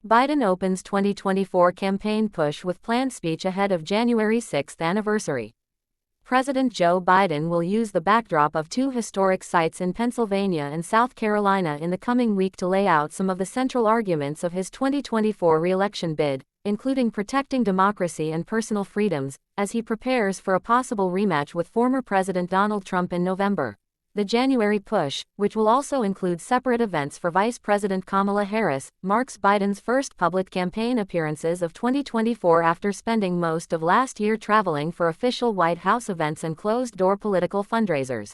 Biden opens 2024 campaign push with planned speech ahead of January 6th anniversary. President Joe Biden will use the backdrop of two historic sites in Pennsylvania and South Carolina in the coming week to lay out some of the central arguments of his 2024 re-election bid, including protecting democracy and personal freedoms, as he prepares for a possible rematch with former President Donald Trump in November. The January push, which will also include separate events for Vice President Kamala Harris, marks Biden's first public campaign appearances of 2024 after spending most of last year traveling for official White House events and closed-door political fundraisers.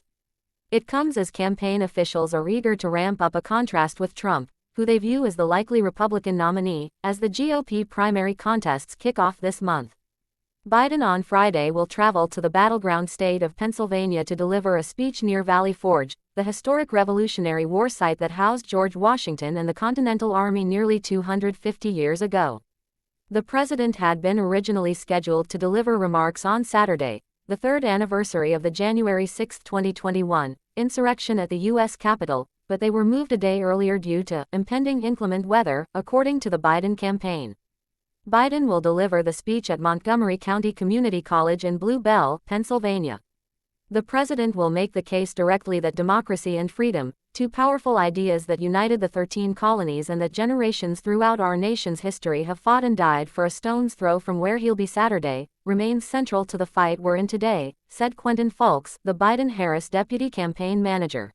It comes as campaign officials are eager to ramp up a contrast with Trump, who they view as the likely Republican nominee, as the GOP primary contests kick off this month. Biden on Friday will travel to the battleground state of Pennsylvania to deliver a speech near Valley Forge, the historic Revolutionary War site that housed George Washington and the Continental Army nearly 250 years ago. The president had been originally scheduled to deliver remarks on Saturday, the third anniversary of the January 6, 2021, insurrection at the U.S. Capitol, but they were moved a day earlier due to impending inclement weather, according to the Biden campaign. Biden will deliver the speech at Montgomery County Community College in Blue Bell, Pennsylvania. The president will make the case directly that democracy and freedom, two powerful ideas that united the 13 colonies and that generations throughout our nation's history have fought and died for a stone's throw from where he'll be Saturday, remains central to the fight we're in today, said Quentin Fulks, the Biden-Harris deputy campaign manager.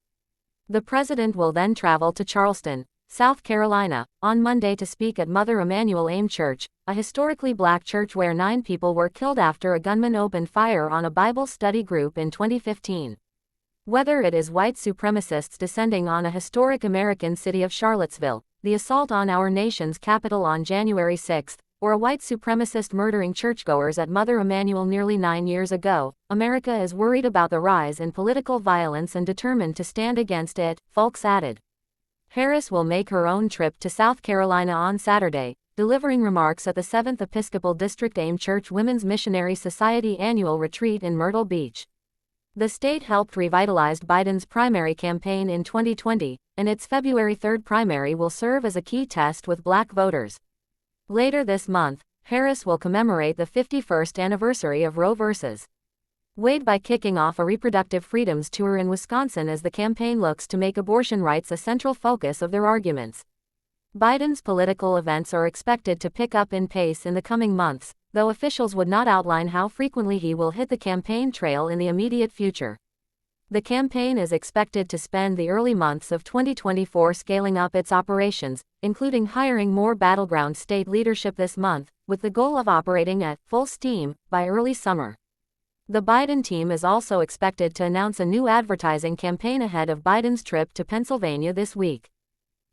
The president will then travel to Charleston, South Carolina, on Monday to speak at Mother Emanuel AME Church, a historically black church where 9 people were killed after a gunman opened fire on a Bible study group in 2015. Whether it is white supremacists descending on a historic American city of Charlottesville, the assault on our nation's capital on January 6, or a white supremacist murdering churchgoers at Mother Emanuel nearly 9 years ago, America is worried about the rise in political violence and determined to stand against it, Fulks added. Harris will make her own trip to South Carolina on Saturday, delivering remarks at the 7th Episcopal District AME Church Women's Missionary Society annual retreat in Myrtle Beach. The state helped revitalize Biden's primary campaign in 2020, and its February 3 primary will serve as a key test with black voters. Later this month, Harris will commemorate the 51st anniversary of Roe v. Wade by kicking off a reproductive freedoms tour in Wisconsin as the campaign looks to make abortion rights a central focus of their arguments. Biden's political events are expected to pick up in pace in the coming months, though officials would not outline how frequently he will hit the campaign trail in the immediate future. The campaign is expected to spend the early months of 2024 scaling up its operations, including hiring more battleground state leadership this month, with the goal of operating at full steam by early summer. The Biden team is also expected to announce a new advertising campaign ahead of Biden's trip to Pennsylvania this week.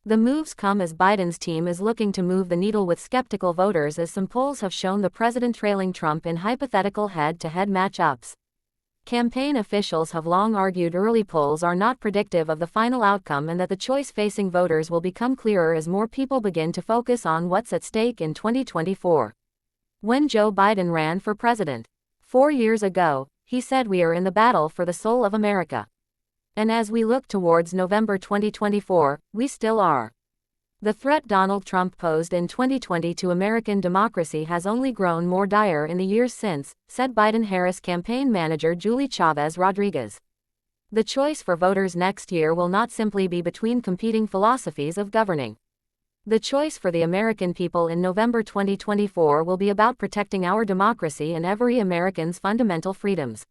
The moves come as Biden's team is looking to move the needle with skeptical voters, as some polls have shown the president trailing Trump in hypothetical head-to-head matchups. Campaign officials have long argued early polls are not predictive of the final outcome and that the choice facing voters will become clearer as more people begin to focus on what's at stake in 2024. When Joe Biden ran for president 4 years ago, he said, "We are in the battle for the soul of America. And as we look towards November 2024, we still are." The threat Donald Trump posed in 2020 to American democracy has only grown more dire in the years since, said Biden-Harris campaign manager Julie Chavez Rodriguez. The choice for voters next year will not simply be between competing philosophies of governing. The choice for the American people in November 2024 will be about protecting our democracy and every American's fundamental freedoms.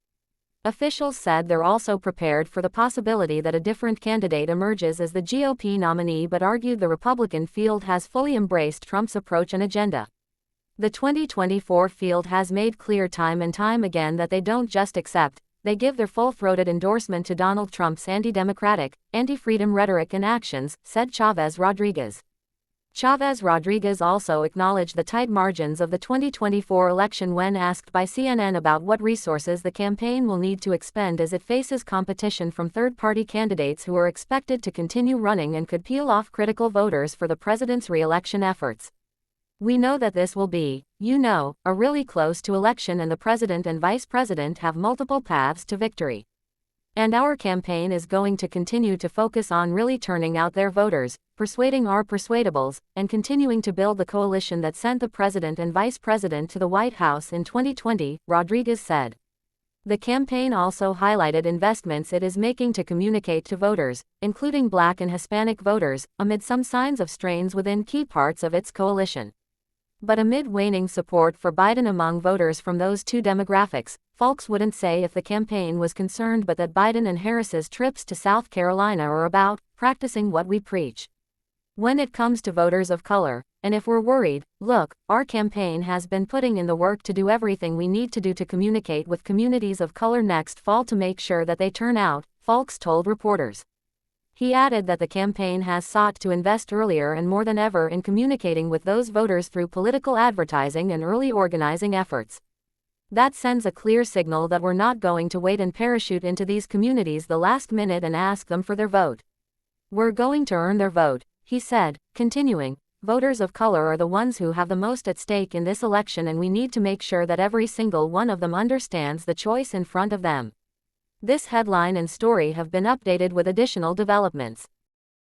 Officials said they're also prepared for the possibility that a different candidate emerges as the GOP nominee, but argued the Republican field has fully embraced Trump's approach and agenda. The 2024 field has made clear time and time again that they don't just accept, they give their full-throated endorsement to Donald Trump's anti-democratic, anti-freedom rhetoric and actions, said Chavez Rodriguez. Chavez Rodriguez also acknowledged the tight margins of the 2024 election when asked by CNN about what resources the campaign will need to expend as it faces competition from third-party candidates who are expected to continue running and could peel off critical voters for the president's re-election efforts. "We know that this will be, a really close to election, and the president and vice president have multiple paths to victory. And our campaign is going to continue to focus on really turning out their voters, persuading our persuadables, and continuing to build the coalition that sent the president and vice president to the White House in 2020, Rodriguez said. The campaign also highlighted investments it is making to communicate to voters, including Black and Hispanic voters, amid some signs of strains within key parts of its coalition. But amid waning support for Biden among voters from those two demographics, folks wouldn't say if the campaign was concerned but that Biden and Harris's trips to South Carolina are about practicing what we preach. When it comes to voters of color, and if we're worried, look, our campaign has been putting in the work to do everything we need to do to communicate with communities of color next fall to make sure that they turn out, Foulkes told reporters. He added that the campaign has sought to invest earlier and more than ever in communicating with those voters through political advertising and early organizing efforts. That sends a clear signal that we're not going to wait and parachute into these communities the last minute and ask them for their vote. We're going to earn their vote, he said, continuing. Voters of color are the ones who have the most at stake in this election, and we need to make sure that every single one of them understands the choice in front of them. This headline and story have been updated with additional developments.